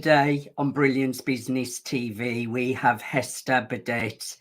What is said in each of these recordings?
Today on Brilliance Business TV, we have Hester Bedet.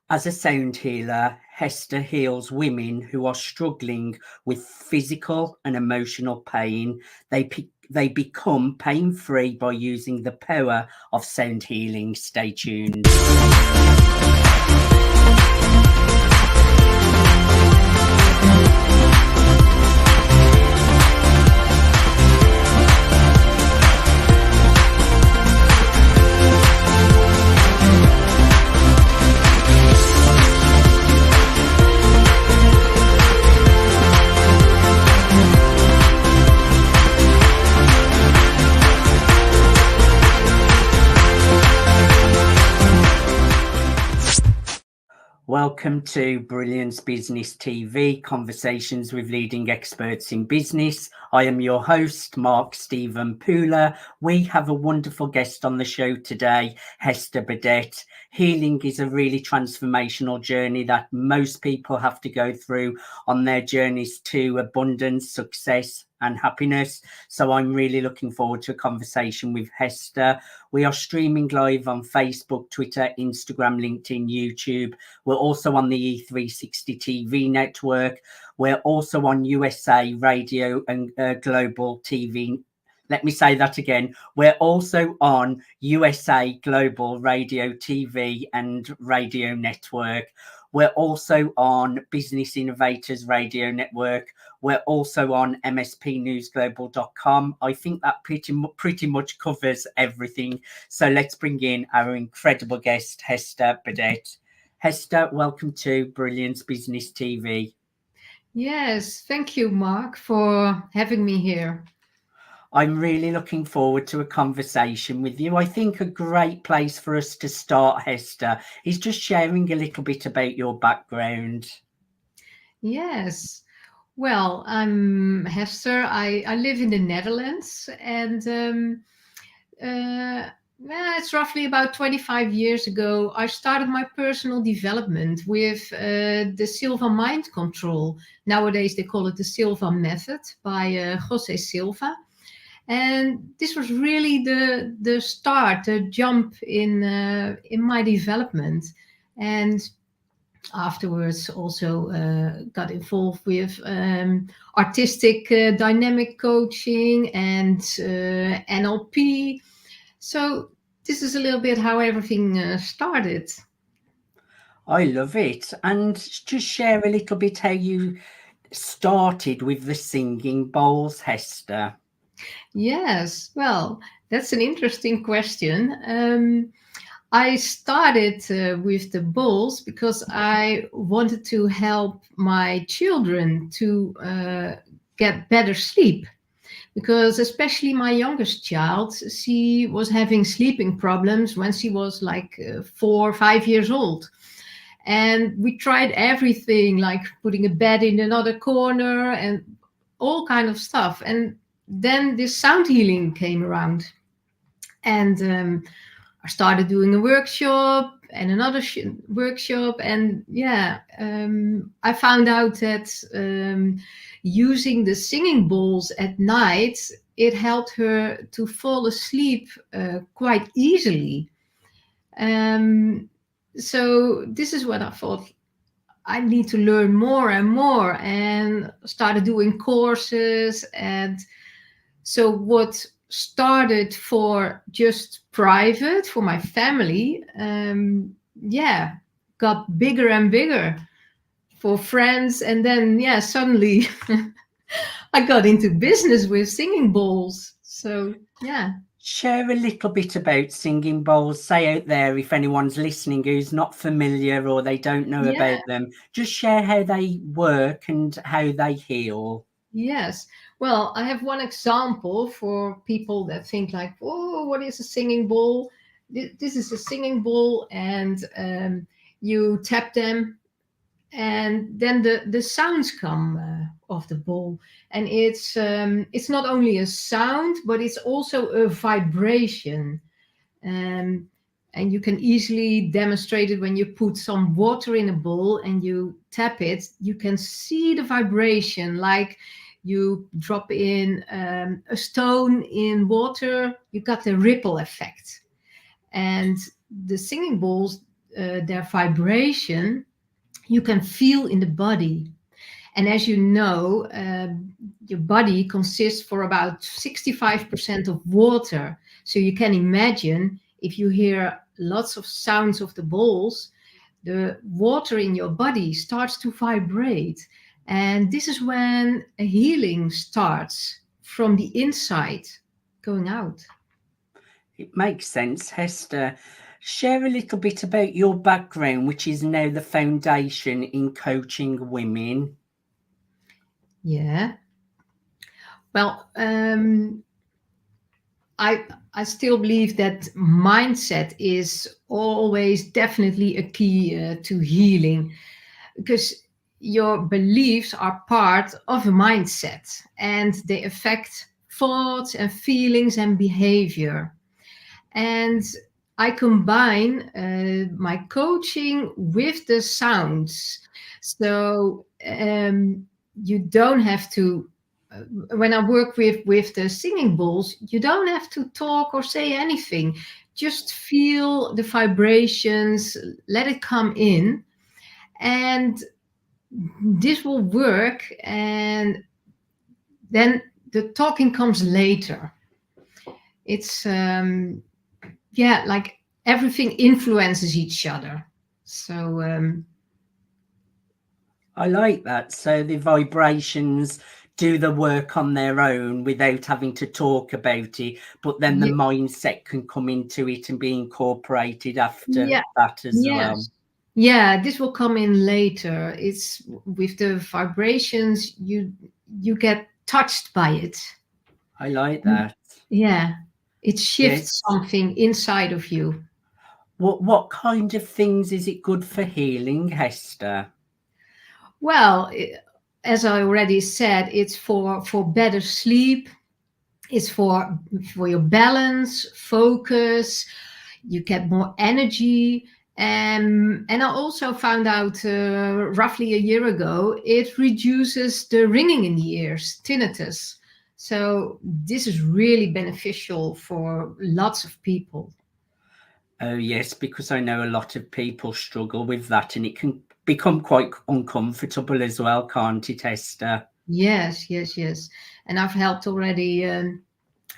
As a sound healer, Hester heals women who are struggling with physical and emotional pain. They become pain-free by using the power of sound healing. Stay tuned. Welcome to Brilliance Business TV, conversations with leading experts in business. I am your host, Mark Stephen Pooler. We have a wonderful guest on the show today, Hester Bedet. Healing is a really transformational journey that most people have to go through on their journeys to abundance, success, and happiness. So I'm really looking forward to a conversation with Hester. We are streaming live on Facebook, Twitter, Instagram, LinkedIn, YouTube. We're also on the E360 TV network. We're also on USA Radio and Global TV. Let me say that again. We're also on USA Global Radio, TV and Radio Network. We're also on Business Innovators Radio Network. We're also on MSPnewsGlobal.com. I think that pretty much covers everything. So let's bring in our incredible guest, Hester Bedet. Hester, welcome to Brilliance Business TV. Yes, thank you, Mark, for having me here. I'm really looking forward to a conversation with you. I think a great place for us to start, Hester, is just sharing a little bit about your background. Yes. Well, I'm Hester. I live in the Netherlands, and it's roughly about 25 years ago. I started my personal development with the Silva Mind Control. Nowadays, they call it the Silva Method by Jose Silva. And this was really the start, the jump in my development. And afterwards also got involved with artistic dynamic coaching and NLP. So this is a little bit how everything started. I love it. And just share a little bit how you started with the singing bowls, Hester. Yes, well, that's an interesting question. I started with the bowls because I wanted to help my children to get better sleep. Because especially my youngest child, she was having sleeping problems when she was like 4 or 5 years old. And we tried everything, like putting a bed in another corner and all kind of stuff. And then this sound healing came around. And I started doing a workshop and another workshop. And I found out that using the singing bowls at night, it helped her to fall asleep quite easily. So this is what I thought. I need to learn more and more, and started doing courses. And so what started for just private for my family, got bigger and bigger for friends. And then, suddenly I got into business with singing bowls. So, yeah. Share a little bit about singing bowls. Say out there, if anyone's listening who's not familiar or they don't know about them, just share how they work and how they heal. Yes. Well, I have one example for people that think like, oh, what is a singing bowl? This is a singing bowl, and you tap them, and then the sounds come off the bowl. And it's not only a sound, but it's also a vibration. And you can easily demonstrate it when you put some water in a bowl and you tap it. You can see the vibration, like you drop in a stone in water, you got the ripple effect. And the singing bowls, their vibration, you can feel in the body. And as you know, your body consists for about 65% of water. So you can imagine if you hear lots of sounds of the bowls, the water in your body starts to vibrate. And this is when a healing starts from the inside going out. It makes sense, Hester. Share a little bit about your background, which is now the foundation in coaching women. Yeah. Well, I still believe that mindset is always definitely a key to healing, because your beliefs are part of a mindset and they affect thoughts and feelings and behavior. And I combine my coaching with the sounds. So you don't have to, when I work with the singing bowls, you don't have to talk or say anything. Just feel the vibrations, let it come in. And this will work. And then the talking comes later. It's, like everything influences each other. So I like that. So the vibrations do the work on their own without having to talk about it, but then the mindset can come into it and be incorporated after that as well. Yeah, this will come in later. It's with the vibrations, you get touched by it. I like that. Yeah, it shifts something inside of you. What kind of things is it good for healing, Hester? Well, as I already said, it's for better sleep. It's for your balance, focus. You get more energy. And I also found out roughly a year ago, it reduces the ringing in the ears, tinnitus. So this is really beneficial for lots of people. Oh, yes, because I know a lot of people struggle with that, and it can become quite uncomfortable as well, can't it, Hester? Yes. And I've helped already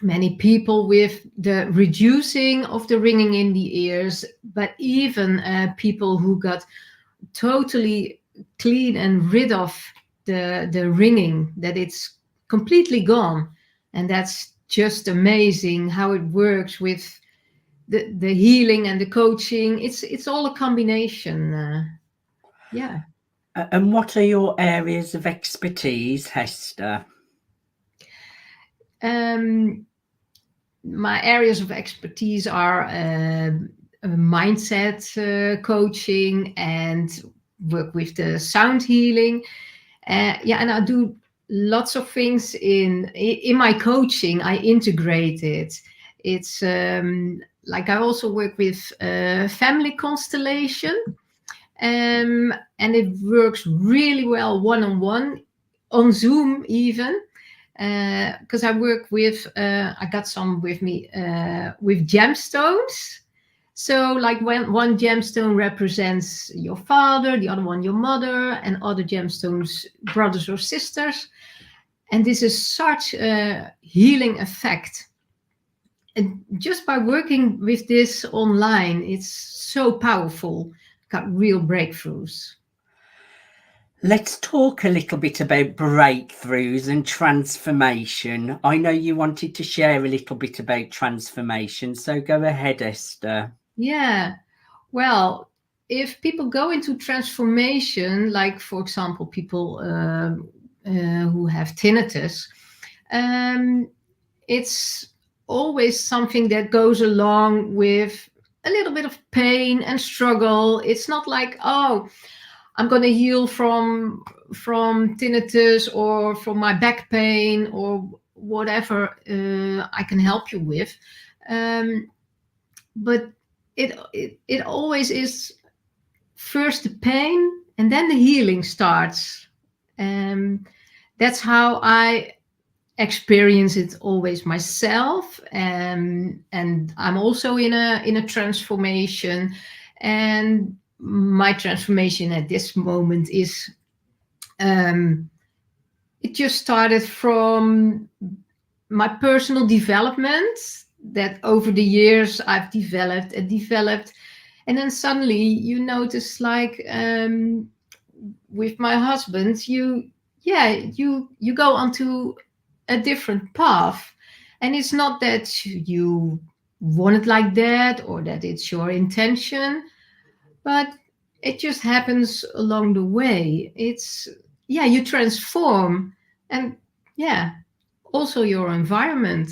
many people with the reducing of the ringing in the ears, but even people who got totally clean and rid of the ringing, that it's completely gone. And that's just amazing how it works with the healing and the coaching. It's all a combination. Yeah. And what are your areas of expertise, Hester? My areas of expertise are mindset coaching and work with the sound healing. And I do lots of things in my coaching. I integrate it. It's like I also work with family constellation, and it works really well one-on-one on Zoom even. Because I work with, I got some with me with gemstones. So like when one gemstone represents your father, the other one your mother, and other gemstones brothers or sisters. And this is such a healing effect. And just by working with this online, it's so powerful. Got real breakthroughs. Let's talk a little bit about breakthroughs and transformation. I know you wanted to share a little bit about transformation, so go ahead, Esther. Yeah. Well, if people go into transformation, like, for example, people who have tinnitus, it's always something that goes along with a little bit of pain and struggle. It's not like, oh, I'm going to heal from tinnitus or from my back pain or whatever I can help you with. But it always is first the pain and then the healing starts. that's how I experience it always myself. And I'm also in a transformation, and my transformation at this moment is, it just started from my personal development, that over the years I've developed and developed. And then suddenly you notice, like, with my husband, you go onto a different path. And it's not that you want it like that or that it's your intention, but it just happens along the way. It's, yeah, you transform. And yeah, also your environment.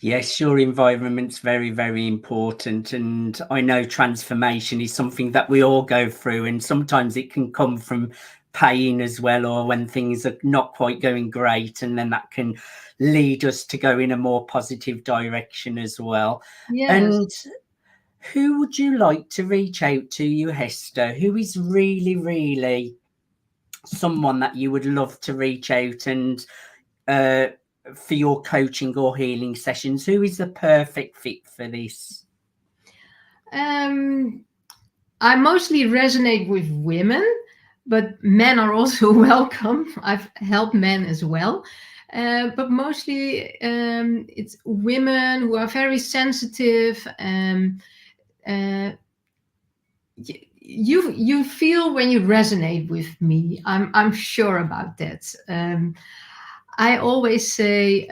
Yes, your environment's very, very important. And I know transformation is something that we all go through. And sometimes it can come from pain as well, or when things are not quite going great. And then that can lead us to go in a more positive direction as well. Yes. And who would you like to reach out to, you, Hester? Who is really, really someone that you would love to reach out and for your coaching or healing sessions? Who is the perfect fit for this? I mostly resonate with women, but men are also welcome. I've helped men as well. But mostly it's women who are very sensitive. You feel when you resonate with me. I'm sure about that. I always say,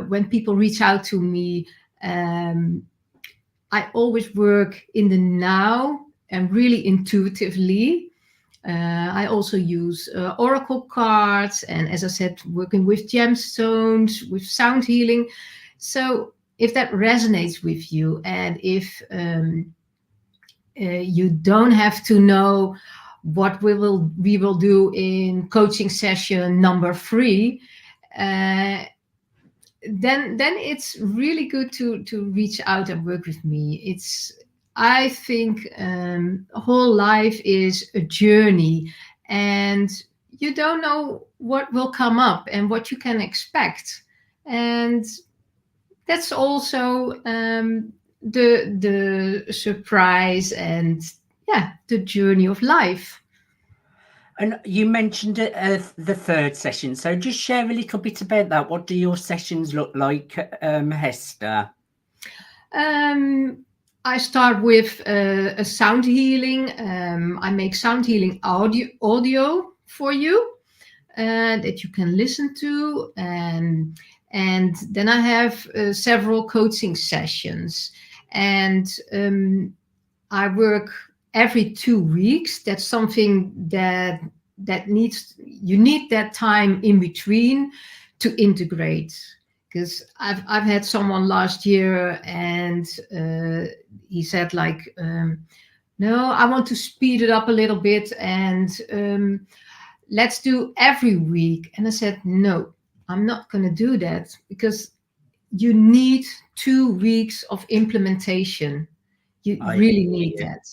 when people reach out to me, I always work in the now and really intuitively. I also use oracle cards, and as I said, working with gemstones, with sound healing. So if that resonates with you, and if you don't have to know what we will do in coaching session number 3, then it's really good to reach out and work with me. I think whole life is a journey, and you don't know what will come up and what you can expect. And that's also the surprise, and yeah, the journey of life. And you mentioned the third session. So just share a little bit about that. What do your sessions look like, Hester? I start with a sound healing. I make sound healing audio for you that you can listen to, and then I have several coaching sessions, and I work every 2 weeks. That's something that you need that time in between to integrate. Because I've had someone last year, and he said, like, no, I want to speed it up a little bit, and let's do every week. And I said, no, I'm not going to do that, because you need 2 weeks of implementation. You really need that.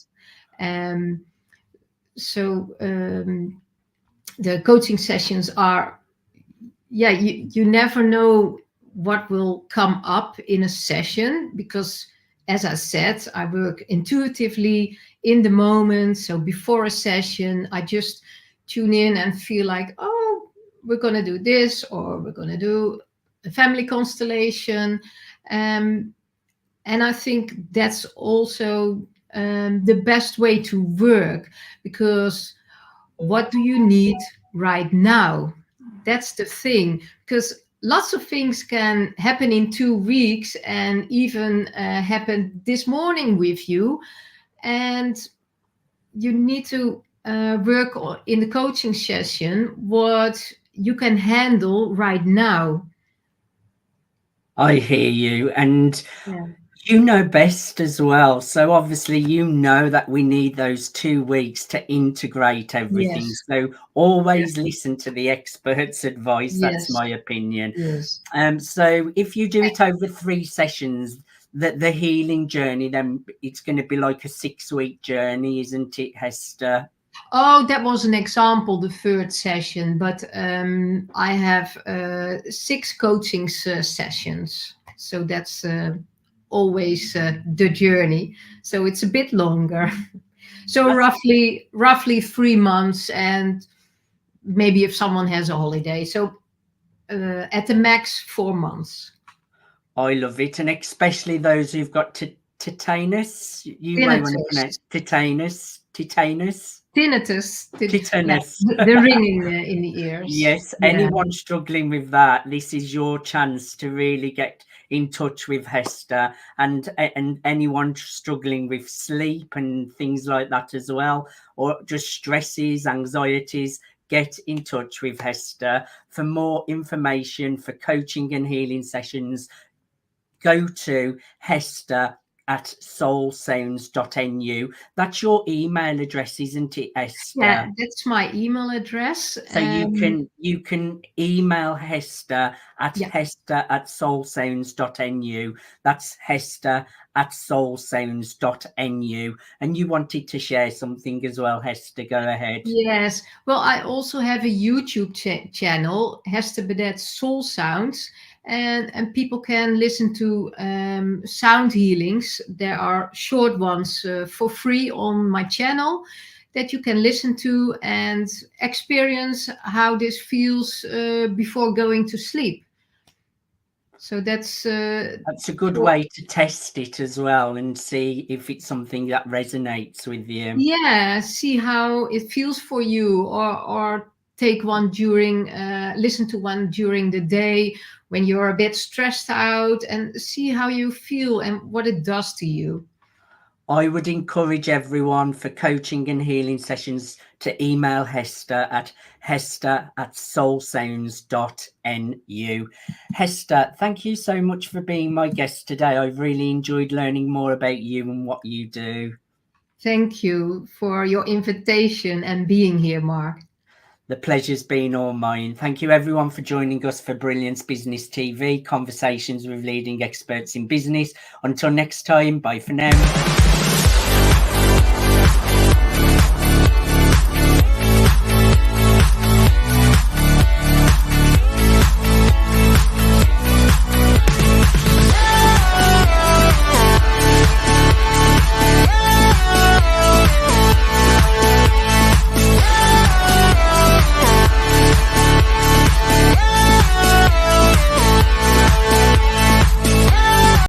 So the coaching sessions are, you never know what will come up in a session, because as I said, I work intuitively in the moment. So before a session, I just tune in and feel like, oh, we're going to do this, or we're going to do a family constellation. And I think that's also the best way to work, because what do you need right now? That's the thing, because lots of things can happen in 2 weeks, and even happen this morning with you. And you need to work in the coaching session what you can handle right now. I hear you. And Yeah. you know best as well. So obviously, you know that we need those 2 weeks to integrate everything. Yes. So always listen to the experts' advice. That's Yes. my opinion. Yes. So if you do it over 3 sessions, the healing journey, then it's going to be like a 6-week journey, isn't it, Hester? Oh, that was an example, the third session, but I have 6 coaching sessions. So that's always the journey. So it's a bit longer. So roughly 3 months, and maybe if someone has a holiday. So at the max 4 months. I love it, and especially those who've got titanus. You may want to pronounce titanus. Tinnitus, yeah, Titanus. the ringing in the ears. Yes, Yeah. anyone struggling with that, this is your chance to really get in touch with Hester, and anyone struggling with sleep and things like that as well, or just stresses, anxieties. Get in touch with Hester. For more information, for coaching and healing sessions, go to hester@soulsounds.nu. That's your email address, isn't it, Hester? Yeah, that's my email address. So you can email Hester at hester@soulsounds.nu. That's hester@soulsounds.nu. And you wanted to share something as well, Hester. Go ahead. Yes. Well, I also have a YouTube channel, Hester Bedet Soulsounds, and people can listen to sound healings. There are short ones for free on my channel that you can listen to and experience how this feels before going to sleep. So that's a good way to test it as well and see if it's something that resonates with you. Yeah, see how it feels for you, or take one during, listen to one during the day when you're a bit stressed out, and see how you feel and what it does to you. I would encourage everyone for coaching and healing sessions to email Hester at hester@soulsounds.nu. Hester, thank you so much for being my guest today. I've really enjoyed learning more about you and what you do. Thank you for your invitation and being here, Mark. The pleasure's been all mine. Thank you everyone for joining us for Brilliance Business TV, conversations with leading experts in business. Until next time, bye for now.